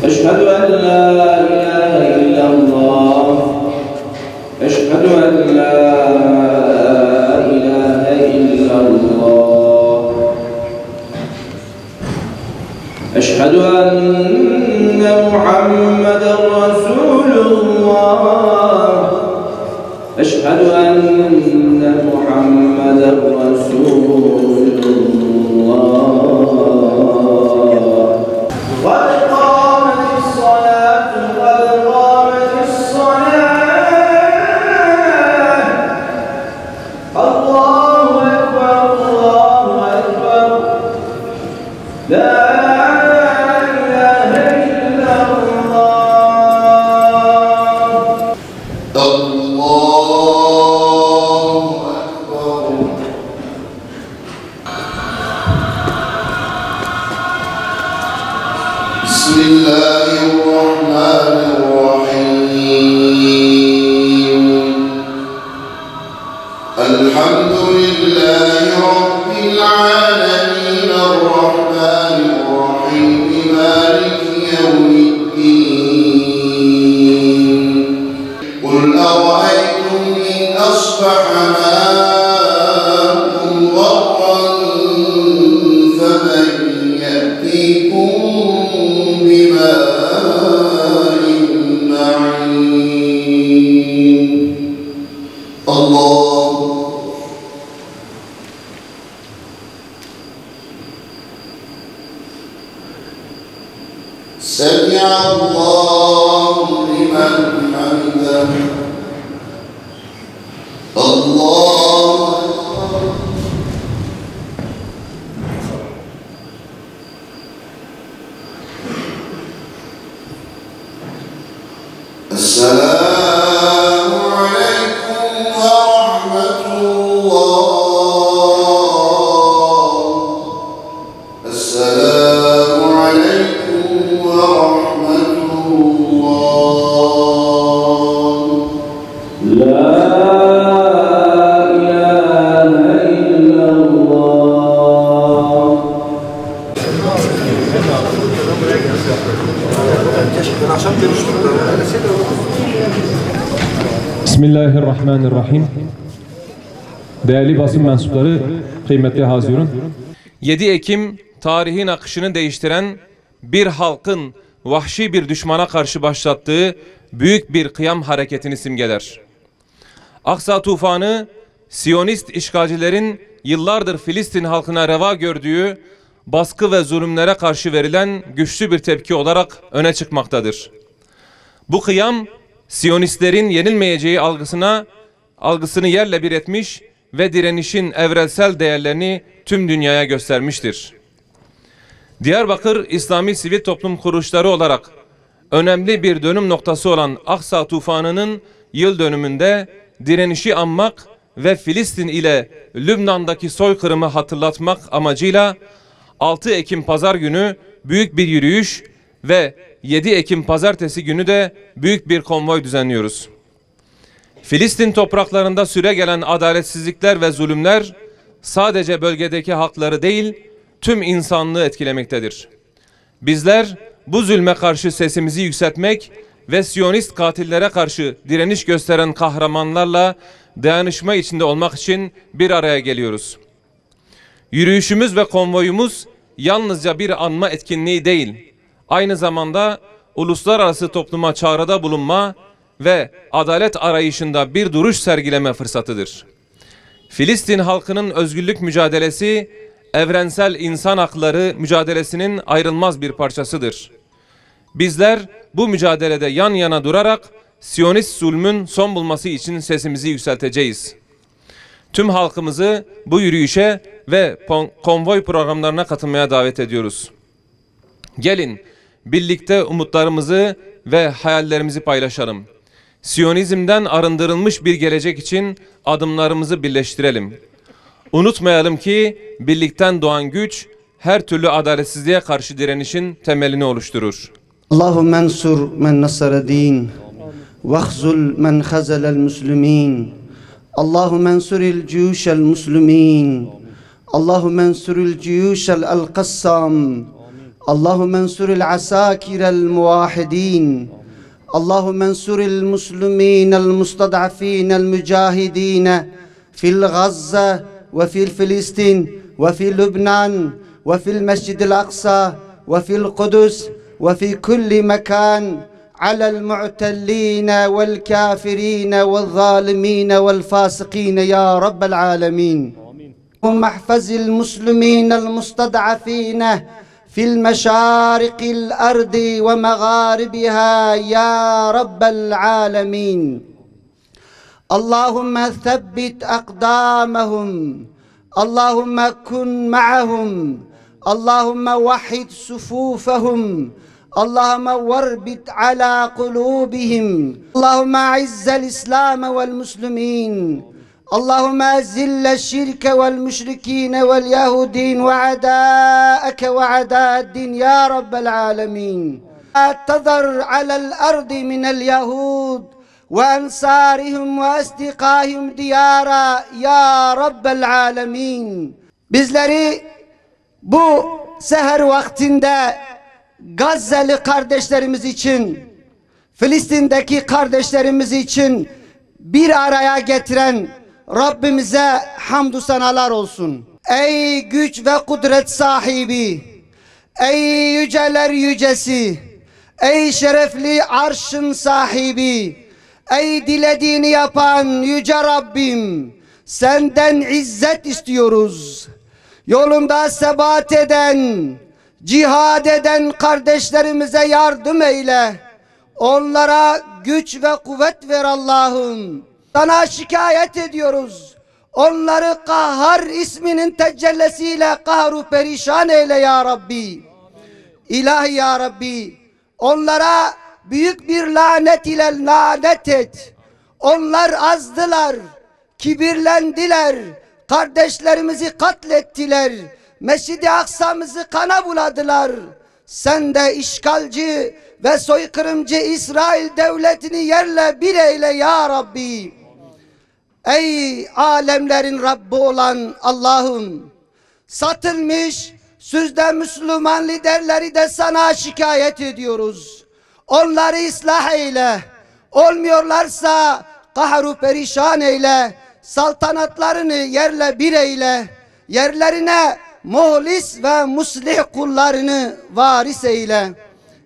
أشهد أن لا إله إلا الله أشهد أن لا إله إلا الله أشهد أن محمدا رسول الله أشهد أن محمدا رسول الله قد قامت الصلاة قد قامت الصلاة الله أكبر الله أكبر لا إله إلا الله الله أكبر بسم الله الرحمن الرحيم الحمد لله رب العالمين الرحمن الرحيم مالك يوم الدين قل أرأيتم إن أصبح ماؤكم غورا فمن يأتيكم بماء معين الله سمع الله لمن حمده الله السلام عليكم ورحمة الله السلام عليكم ورحمة الله لا إله إلا الله Bismillahirrahmanirrahim. Değerli basın mensupları, kıymetli hazirun. 7 Ekim tarihin akışını değiştiren bir halkın vahşi bir düşmana karşı başlattığı büyük bir kıyam hareketini simgeler. Aksa tufanı, Siyonist işgalcilerin yıllardır Filistin halkına reva gördüğü baskı ve zulümlere karşı verilen güçlü bir tepki olarak öne çıkmaktadır. Bu kıyam, Siyonistlerin yenilmeyeceği algısını yerle bir etmiş ve direnişin evrensel değerlerini tüm dünyaya göstermiştir. Diyarbakır İslami Sivil Toplum Kuruluşları olarak önemli bir dönüm noktası olan Aksa tufanının yıl dönümünde direnişi anmak ve Filistin ile Lübnan'daki soykırımı hatırlatmak amacıyla 6 Ekim Pazar günü büyük bir yürüyüş ve 7 Ekim Pazartesi günü de büyük bir konvoy düzenliyoruz. Filistin topraklarında süregelen adaletsizlikler ve zulümler sadece bölgedeki halkları değil, tüm insanlığı etkilemektedir. Bizler bu zulme karşı sesimizi yükseltmek ve Siyonist katillere karşı direniş gösteren kahramanlarla dayanışma içinde olmak için bir araya geliyoruz. Yürüyüşümüz ve konvoyumuz yalnızca bir anma etkinliği değil, aynı zamanda uluslararası topluma çağrıda bulunma ve adalet arayışında bir duruş sergileme fırsatıdır. Filistin halkının özgürlük mücadelesi, evrensel insan hakları mücadelesinin ayrılmaz bir parçasıdır. Bizler bu mücadelede yan yana durarak Siyonist zulmün son bulması için sesimizi yükselteceğiz. Tüm halkımızı bu yürüyüşe ve konvoy programlarına katılmaya davet ediyoruz. Gelin birlikte umutlarımızı ve hayallerimizi paylaşalım. Siyonizmden arındırılmış bir gelecek için adımlarımızı birleştirelim. Unutmayalım ki birlikten doğan güç her türlü adaletsizliğe karşı direnişin temelini oluşturur. Allahümme ensur men nasara din vahzul men khazelel muslimin. Allahümme ensuril ciyuşel muslimin. Allahümme ensuril ciyuşel al-qassam. اللهم انصر العساكر الموحدين اللهم انصر المسلمين المستضعفين المجاهدين في غزة وفي فلسطين وفي لبنان وفي المسجد الأقصى وفي القدس وفي كل مكان على المعتلين والكافرين والظالمين والفاسقين يا رب العالمين. اللهم احفظ المسلمين المستضعفين في المشارق الأرض ومغاربها يا رب العالمين. اللهم ثبت أقدامهم اللهم كن معهم اللهم وحد صفوفهم اللهم واربط على قلوبهم اللهم أعز الإسلام والمسلمين اللهم أذل الشرك والمشركين واليهودين وعداءك وعداء الدين يا رب العالمين. لا تذر على الأرض من اليهود وأنصارهم وأصدقائهم diyara ya Rabbel Alemin. Bizleri bu seher vaktinde Gazze'li kardeşlerimiz için, Filistin'deki kardeşlerimiz için bir araya getiren Rabbimize hamdü senalar olsun. Ey güç ve kudret sahibi, ey yüceler yücesi, ey şerefli arşın sahibi, ey dilediğini yapan yüce Rabbim, senden izzet istiyoruz. Yolunda sebat eden, cihad eden kardeşlerimize yardım eyle. Onlara güç ve kuvvet ver Allah'ım. Sana şikayet ediyoruz. Onları Kahhar isminin tecellisiyle kahru perişan eyle ya Rabbi. İlahi ya Rabbi, onlara büyük bir lanet ile lanet et. Onlar azdılar, kibirlendiler, kardeşlerimizi katlettiler, Mescid-i Aksa'mızı kana buladılar. Sen de işgalci ve soykırımcı İsrail devletini yerle bir eyle ya Rabbi. Ey alemlerin Rabbi olan Allah'ım, satılmış sözde Müslüman liderleri de sana şikayet ediyoruz. Onları ıslah eyle. Olmuyorlarsa kahru perişan eyle. Saltanatlarını yerle bir eyle. Yerlerine muhlis ve muslih kullarını varis eyle.